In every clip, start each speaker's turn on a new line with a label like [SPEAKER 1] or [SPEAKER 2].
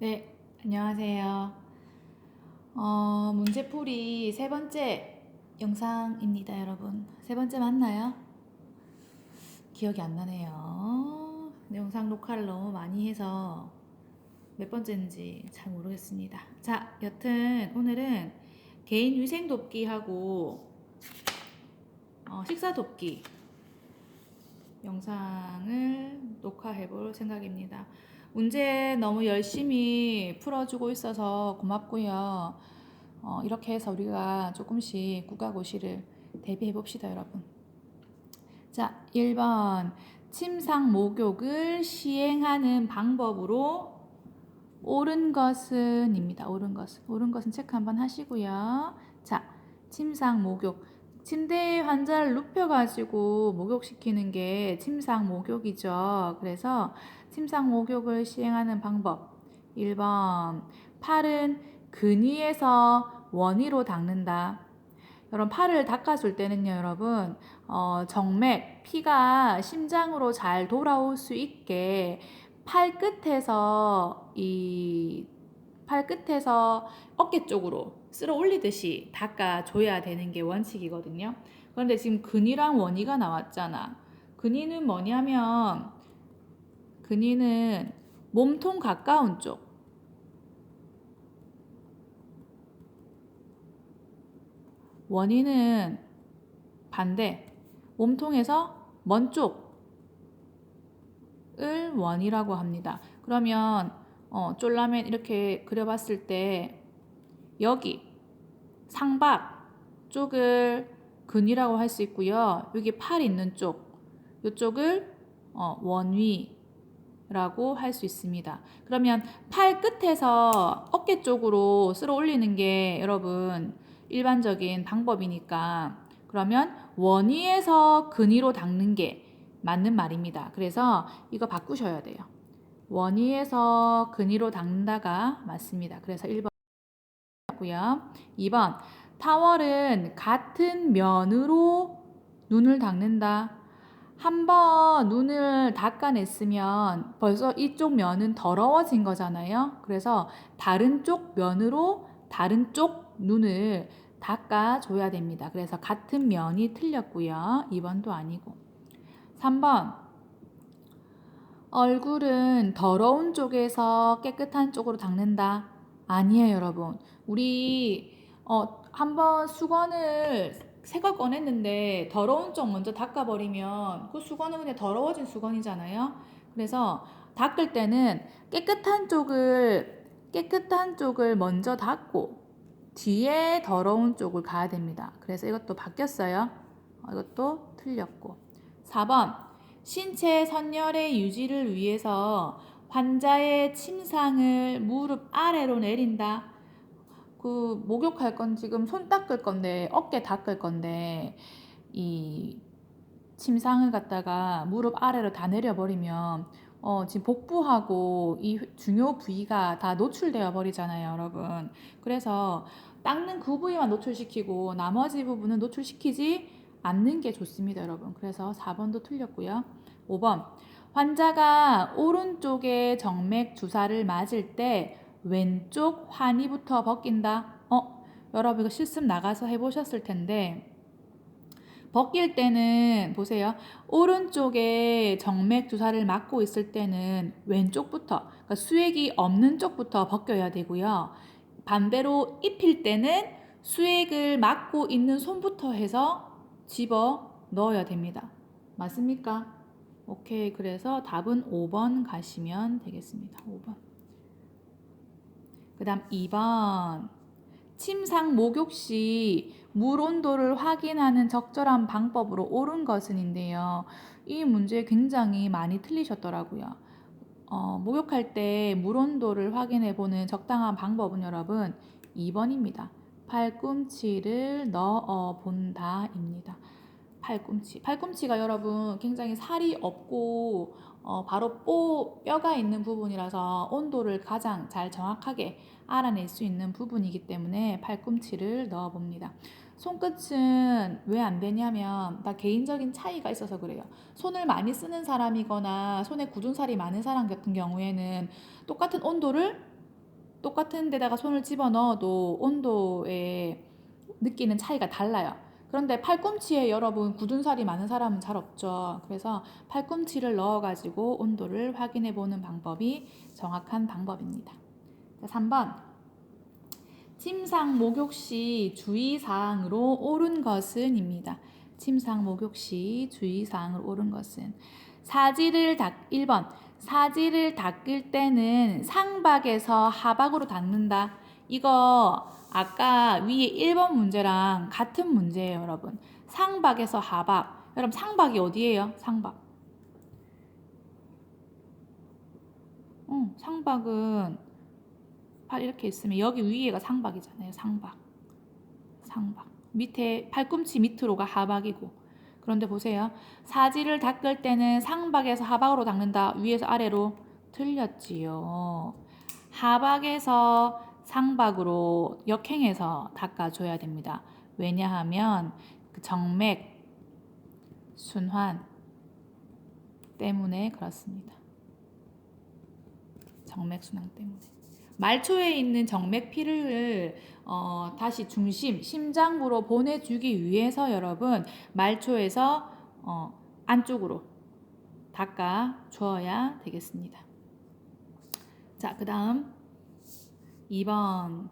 [SPEAKER 1] 네, 안녕하세요. 문제풀이 세 번째 영상입니다, 여러분. 세 번째 맞나요? 기억이 안 나네요. 영상 녹화를 너무 많이 해서 몇 번째인지 잘 모르겠습니다. 자, 여튼 오늘은 개인 위생 돕기하고 식사 돕기 영상을 녹화해 볼 생각입니다. 문제 너무 열심히 풀어주고 있어서 고맙고요. 이렇게 해서 우리가 조금씩 국가고시를 대비해 봅시다, 여러분. 자, 1번. 침상 목욕을 시행하는 방법으로 옳은 것은입니다. 옳은 것은. 옳은 것은 체크 한번 하시고요. 자, 침상 목욕. 침대에 환자를 눕혀가지고 목욕시키는 게 침상 목욕이죠. 그래서 침상 목욕을 시행하는 방법. 1번. 팔은 근위에서 원위로 닦는다. 여러분, 팔을 닦아줄 때는요, 여러분, 정맥, 피가 심장으로 잘 돌아올 수 있게 팔끝에서 어깨 쪽으로 쓸어 올리듯이 닦아줘야 되는 게 원칙이거든요. 그런데 지금 근위랑 원위가 나왔잖아. 근위는 뭐냐면, 근위는 몸통 가까운 쪽, 원위는 반대, 몸통에서 먼 쪽을 원이라고 합니다. 그러면 쫄라맨 이렇게 그려봤을 때 여기 상박 쪽을 근이라고 할 수 있고요. 여기 팔 있는 쪽, 이쪽을 원위라고 할 수 있습니다. 그러면 팔 끝에서 어깨 쪽으로 쓸어 올리는 게 여러분 일반적인 방법이니까 그러면 원위에서 근위로 닦는 게 맞는 말입니다. 그래서 이거 바꾸셔야 돼요. 원위에서 근위로 닦는다가 맞습니다. 그래서 1번 고요. 2번 타월은 같은 면으로 눈을 닦는다. 한번 눈을 닦아냈으면 벌써 이쪽 면은 더러워진 거잖아요. 그래서 다른 쪽 면으로 다른 쪽 눈을 닦아줘야 됩니다. 그래서 같은 면이 틀렸고요. 2번도 아니고. 3번 얼굴은 더러운 쪽에서 깨끗한 쪽으로 닦는다. 아니에요, 여러분. 우리 한번 수건을 새 걸 꺼냈는데 더러운 쪽 먼저 닦아버리면 그 수건은 그냥 더러워진 수건이잖아요. 그래서 닦을 때는 깨끗한 쪽을 먼저 닦고 뒤에 더러운 쪽을 가야 됩니다. 그래서 이것도 바뀌었어요. 이것도 틀렸고. 4번 신체 선열의 유지를 위해서 환자의 침상을 무릎 아래로 내린다. 그 목욕할 건 지금 손 닦을 건데 어깨 닦을 건데 이 침상을 갖다가 무릎 아래로 다 내려버리면 지금 복부하고 이 중요 부위가 다 노출되어 버리잖아요, 여러분. 그래서 닦는 그 부위만 노출시키고 나머지 부분은 노출시키지 않는 게 좋습니다, 여러분. 그래서 4번도 틀렸고요. 5번 환자가 오른쪽에 정맥 주사를 맞을 때 왼쪽 환희부터 벗긴다. 여러분 이거 실습 나가서 해보셨을 텐데 벗길 때는 보세요. 오른쪽에 정맥 주사를 맞고 있을 때는 왼쪽부터, 그러니까 수액이 없는 쪽부터 벗겨야 되고요. 반대로 입힐 때는 수액을 맞고 있는 손부터 해서 집어 넣어야 됩니다. 맞습니까? 오케이. 그래서 답은 5번 가시면 되겠습니다. 5번. 그 다음 2번. 침상 목욕 시 물 온도를 확인하는 적절한 방법으로 옳은 것은인데요. 이 문제 굉장히 많이 틀리셨더라고요. 목욕할 때 물 온도를 확인해 보는 적당한 방법은 여러분 2번입니다. 팔꿈치를 넣어 본다입니다. 팔꿈치가 여러분 굉장히 살이 없고 바로 뼈가 있는 부분이라서 온도를 가장 잘 정확하게 알아낼 수 있는 부분이기 때문에 팔꿈치를 넣어 봅니다. 손끝은 왜 안 되냐면 다 개인적인 차이가 있어서 그래요. 손을 많이 쓰는 사람이거나 손에 굳은 살이 많은 사람 같은 경우에는 똑같은 온도를 똑같은 데다가 손을 집어 넣어도 온도에 느끼는 차이가 달라요. 그런데 팔꿈치에 여러분 굳은 살이 많은 사람은 잘 없죠. 그래서 팔꿈치를 넣어가지고 온도를 확인해 보는 방법이 정확한 방법입니다. 3번. 침상 목욕 시 주의사항으로 옳은 것은입니다. 침상 목욕 시 주의사항으로 옳은 것은 1번. 사지를 닦을 때는 상박에서 하박으로 닦는다. 이거 아까 위에 1번 문제랑 같은 문제예요, 여러분. 상박에서 하박. 여러분 상박이 어디예요? 상박. 상박은 팔 이렇게 있으면 여기 위에가 상박이잖아요. 상박. 밑에 팔꿈치 밑으로가 하박이고. 그런데 보세요. 사지를 닦을 때는 상박에서 하박으로 닦는다. 위에서 아래로 틀렸지요. 하박에서 상박으로 역행해서 닦아줘야 됩니다. 왜냐하면 그 정맥 순환 때문에 그렇습니다. 정맥 순환 때문에. 말초에 있는 정맥피를 다시 심장부로 보내주기 위해서 여러분 말초에서 안쪽으로 닦아 주어야 되겠습니다. 자, 그 다음 2번.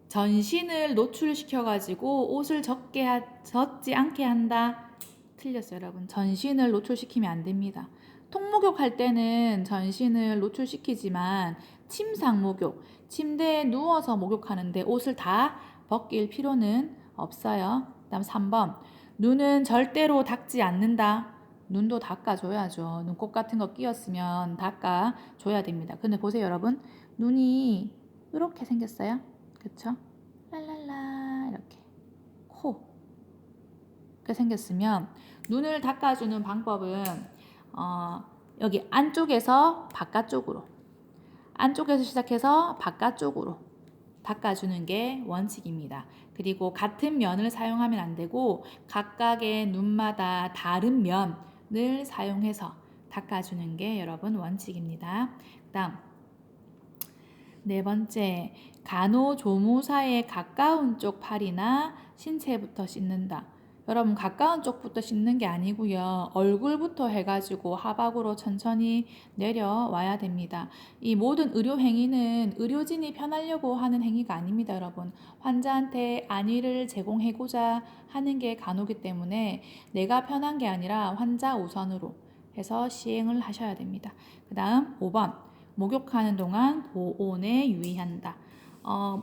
[SPEAKER 1] 전신을 노출시켜가지고 옷을 젖지 않게 한다. 틀렸어요, 여러분. 전신을 노출시키면 안 됩니다. 통목욕 할 때는 전신을 노출시키지만 침상 목욕, 침대에 누워서 목욕하는데 옷을 다 벗길 필요는 없어요. 그다음 3번. 눈은 절대로 닦지 않는다. 눈도 닦아줘야죠. 눈곱 같은 거 끼었으면 닦아줘야 됩니다. 근데 보세요, 여러분. 눈이 이렇게 생겼어요. 그쵸? 랄랄라 이렇게 코 이렇게 생겼으면 눈을 닦아주는 방법은 여기 안쪽에서 바깥쪽으로 안쪽에서 시작해서 바깥쪽으로 닦아주는 게 원칙입니다. 그리고 같은 면을 사용하면 안 되고 각각의 눈마다 다른 면을 사용해서 닦아주는 게 여러분 원칙입니다. 그 다음 4번째, 간호조무사의 가까운 쪽 팔이나 신체부터 씻는다. 여러분 가까운 쪽부터 씻는 게 아니고요. 얼굴부터 해가지고 하박으로 천천히 내려와야 됩니다. 이 모든 의료 행위는 의료진이 편하려고 하는 행위가 아닙니다, 여러분. 환자한테 안위를 제공하고자 하는 게 간호기 때문에 내가 편한 게 아니라 환자 우선으로 해서 시행을 하셔야 됩니다. 그 다음 5번. 목욕하는 동안 보온에 유의한다.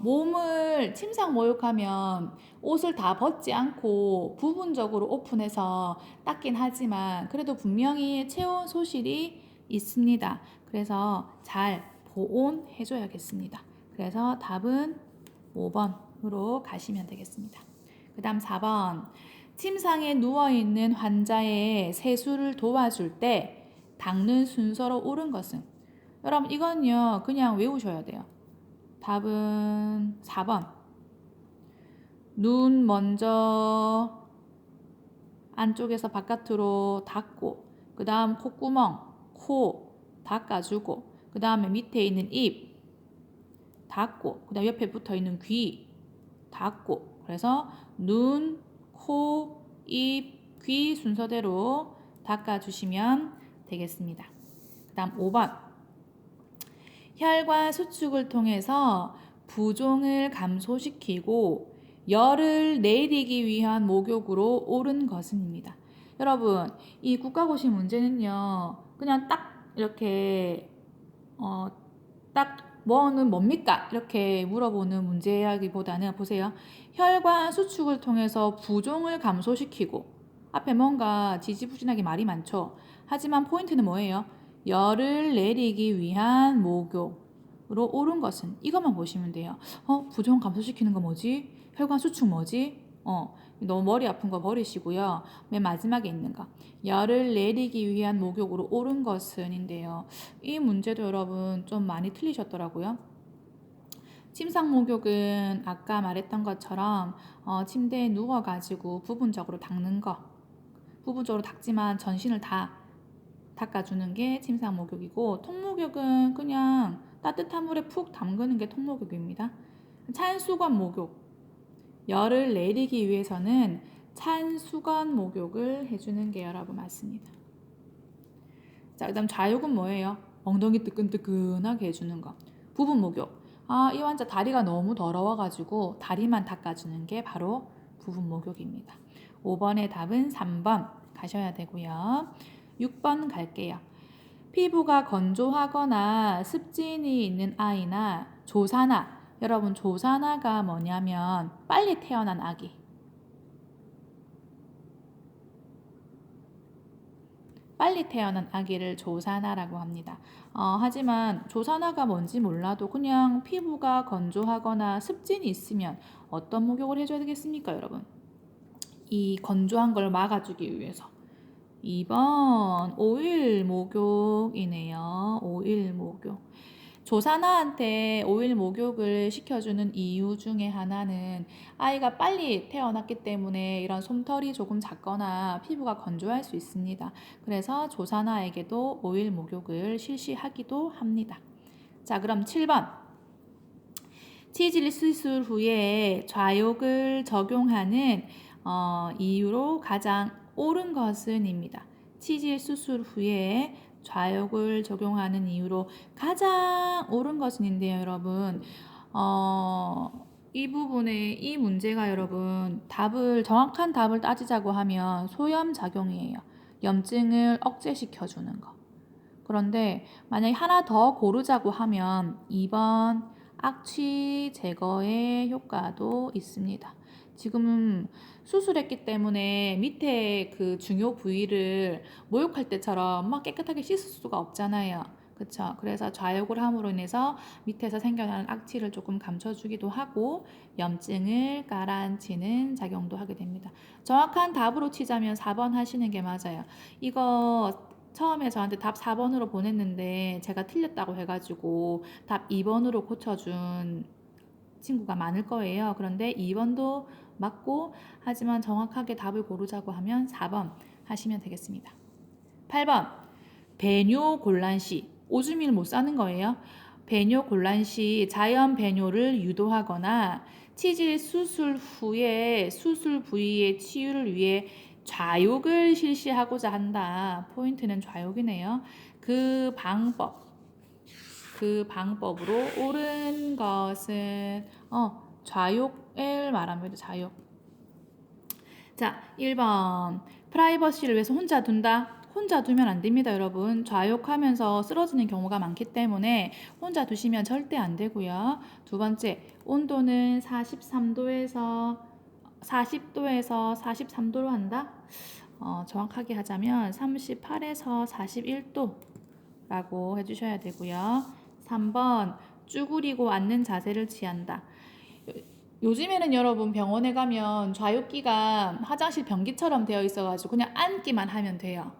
[SPEAKER 1] 몸을 침상 목욕하면 옷을 다 벗지 않고 부분적으로 오픈해서 닦긴 하지만 그래도 분명히 체온 소실이 있습니다. 그래서 잘 보온해줘야겠습니다. 그래서 답은 5번으로 가시면 되겠습니다. 그 다음 4번. 침상에 누워있는 환자의 세수를 도와줄 때 닦는 순서로 옳은 것은? 여러분 이건요 그냥 외우셔야 돼요. 답은 4번. 눈 먼저 안쪽에서 바깥으로 닦고 그 다음 콧구멍, 코 닦아주고 그 다음에 밑에 있는 입 닦고 그 다음 옆에 붙어있는 귀 닦고 그래서 눈, 코, 입, 귀 순서대로 닦아주시면 되겠습니다. 그 다음 5번. 혈관 수축을 통해서 부종을 감소시키고 열을 내리기 위한 목욕으로 옳은 것은입니다. 여러분, 이 국가고시 문제는요, 그냥 딱 이렇게 딱 뭐는 뭡니까? 이렇게 물어보는 문제이기보다는 보세요. 혈관 수축을 통해서 부종을 감소시키고 앞에 뭔가 지지부진하게 말이 많죠. 하지만 포인트는 뭐예요? 열을 내리기 위한 목욕으로 옳은 것은 이것만 보시면 돼요. 부종 감소시키는 거 뭐지? 혈관 수축 뭐지? 너무 머리 아픈 거 버리시고요. 맨 마지막에 있는 거. 열을 내리기 위한 목욕으로 옳은 것은인데요. 이 문제도 여러분 좀 많이 틀리셨더라고요. 침상 목욕은 아까 말했던 것처럼 침대에 누워가지고 부분적으로 닦는 거. 부분적으로 닦지만 전신을 다 닦아주는 게 침상 목욕이고 통목욕은 그냥 따뜻한 물에 푹 담그는 게 통목욕입니다. 찬 수건 목욕. 열을 내리기 위해서는 찬 수건 목욕을 해주는 게 여러분 맞습니다. 자, 그다음 좌욕은 뭐예요? 엉덩이 뜨끈뜨끈하게 해주는 거. 부분 목욕. 이 환자 다리가 너무 더러워가지고 다리만 닦아주는 게 바로 부분 목욕입니다. 5번의 답은 3번 가셔야 되고요. 6번 갈게요. 피부가 건조하거나 습진이 있는 아이나 조산아. 여러분 조산아가 뭐냐면 빨리 태어난 아기. 빨리 태어난 아기를 조산아라고 합니다. 하지만 조산아가 뭔지 몰라도 그냥 피부가 건조하거나 습진이 있으면 어떤 목욕을 해줘야 되겠습니까, 여러분? 이 건조한 걸 막아주기 위해서. 2번 오일 목욕이네요. 오일 목욕. 조산아한테 오일 목욕을 시켜주는 이유 중에 하나는 아이가 빨리 태어났기 때문에 이런 솜털이 조금 작거나 피부가 건조할 수 있습니다. 그래서 조산아에게도 오일 목욕을 실시하기도 합니다. 자, 그럼 7번. 치질 수술 후에 좌욕을 적용하는 이유로 가장 옳은 것은입니다. 치질 수술 후에 좌욕을 적용하는 이유로 가장 옳은 것인데요, 여러분. 이 부분에 이 문제가 여러분 정확한 답을 따지자고 하면 소염 작용이에요. 염증을 억제시켜 주는 거. 그런데 만약에 하나 더 고르자고 하면 2번 악취 제거의 효과도 있습니다. 지금 수술했기 때문에 밑에 그 중요 부위를 목욕할 때처럼 막 깨끗하게 씻을 수가 없잖아요. 그쵸? 그래서 좌욕을 함으로 인해서 밑에서 생겨나는 악취를 조금 감춰주기도 하고 염증을 가라앉히는 작용도 하게 됩니다. 정확한 답으로 치자면 4번 하시는 게 맞아요. 이거 처음에 저한테 답 4번으로 보냈는데 제가 틀렸다고 해가지고 답 2번으로 고쳐준 친구가 많을 거예요. 그런데 2번도 맞고 하지만 정확하게 답을 고르자고 하면 4번 하시면 되겠습니다. 8번 배뇨 곤란 시 오줌을 못 싸는 거예요. 배뇨 곤란 시 자연 배뇨를 유도하거나 치질 수술 후에 수술 부위의 치유를 위해 좌욕을 실시하고자 한다. 포인트는 좌욕이네요. 그 방법으로 옳은 것은 좌욕을 말합니다. 좌욕. 자, 1번 프라이버시를 위해서 혼자 둔다. 혼자 두면 안 됩니다, 여러분. 좌욕하면서 쓰러지는 경우가 많기 때문에 혼자 두시면 절대 안 되고요. 두 번째, 온도는 40도에서 43도로 한다. 정확하게 하자면 38에서 41도라고 해주셔야 되고요. 3번, 쭈그리고 앉는 자세를 취한다. 요즘에는 여러분 병원에 가면 좌욕기가 화장실 변기처럼 되어 있어가지고 그냥 앉기만 하면 돼요.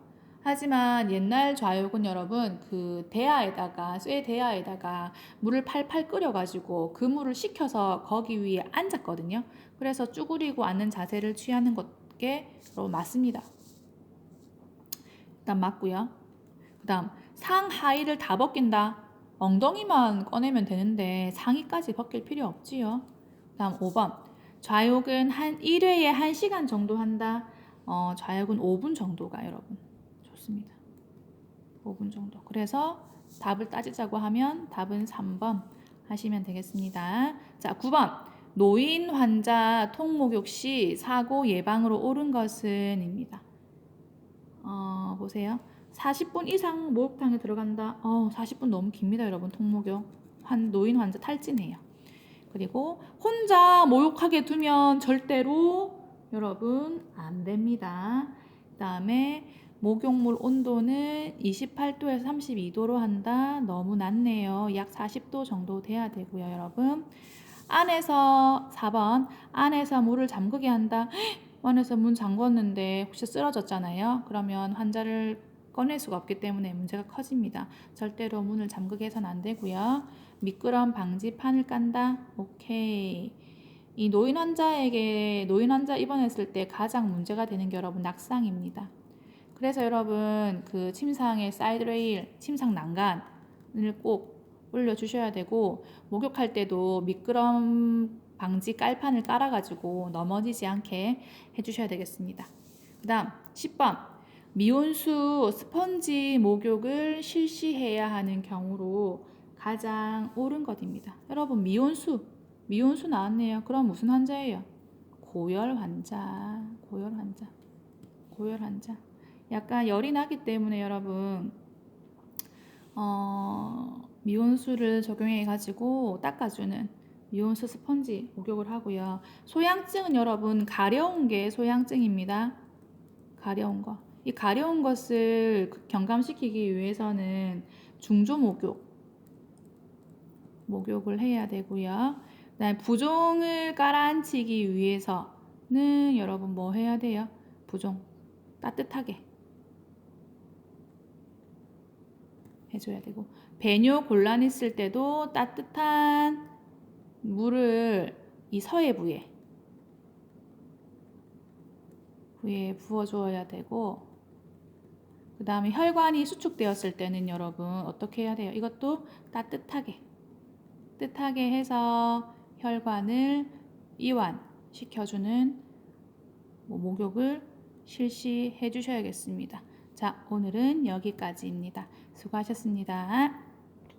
[SPEAKER 1] 하지만 옛날 좌욕은 여러분 쇠 대야에다가 물을 팔팔 끓여가지고 그 물을 식혀서 거기 위에 앉았거든요. 그래서 쭈그리고 앉는 자세를 취하는 게 맞습니다. 일단 맞고요. 그 다음 상하의를 다 벗긴다. 엉덩이만 꺼내면 되는데 상의까지 벗길 필요 없지요. 다음 5번. 좌욕은 1회에 1시간 정도 한다. 좌욕은 5분 정도가 여러분 좋습니다. 5분 정도. 그래서 답을 따지자고 하면 답은 3번 하시면 되겠습니다. 자, 9번. 노인 환자 통목욕 시 사고 예방으로 옳은 것은입니다. 보세요. 40분 이상 목욕탕에 들어간다. 40분 너무 깁니다, 여러분. 통목욕. 노인 환자 탈진해요. 그리고 혼자 목욕하게 두면 절대로 여러분 안 됩니다. 그 다음에 목욕물 온도는 28도에서 32도로 한다. 너무 낮네요. 약 40도 정도 돼야 되고요, 여러분. 4번 안에서 물을 잠그게 한다. 안에서 문 잠궜는데 혹시 쓰러졌잖아요. 그러면 환자를 꺼낼 수가 없기 때문에 문제가 커집니다. 절대로 문을 잠그게 해서는 안 되고요. 미끄럼 방지판을 깐다. 오케이. 이 노인 환자 입원했을 때 가장 문제가 되는 게 여러분 낙상입니다. 그래서 여러분 그 침상의 사이드 레일, 침상 난간을 꼭 올려주셔야 되고 목욕할 때도 미끄럼 방지 깔판을 깔아가지고 넘어지지 않게 해주셔야 되겠습니다. 그 다음 10번 미온수 스펀지 목욕을 실시해야 하는 경우로 가장 옳은 것입니다. 여러분 미온수 나왔네요. 그럼 무슨 환자예요? 고열 환자. 약간 열이 나기 때문에 여러분 미온수를 적용해 가지고 닦아주는 미온수 스펀지 목욕을 하고요. 소양증은 여러분 가려운 게 소양증입니다. 가려운 거. 이 가려운 것을 경감시키기 위해서는 중조 목욕을 해야 되고요. 그다음에 부종을 깔아앉히기 위해서는 여러분 뭐 해야 돼요? 부종 따뜻하게 해줘야 되고 배뇨 곤란 있을 때도 따뜻한 물을 이 서해 부에 부어줘야 되고 그 다음에 혈관이 수축되었을 때는 여러분 어떻게 해야 돼요? 이것도 따뜻하게 해서 혈관을 이완시켜주는 목욕을 실시해 주셔야겠습니다. 자, 오늘은 여기까지입니다. 수고하셨습니다.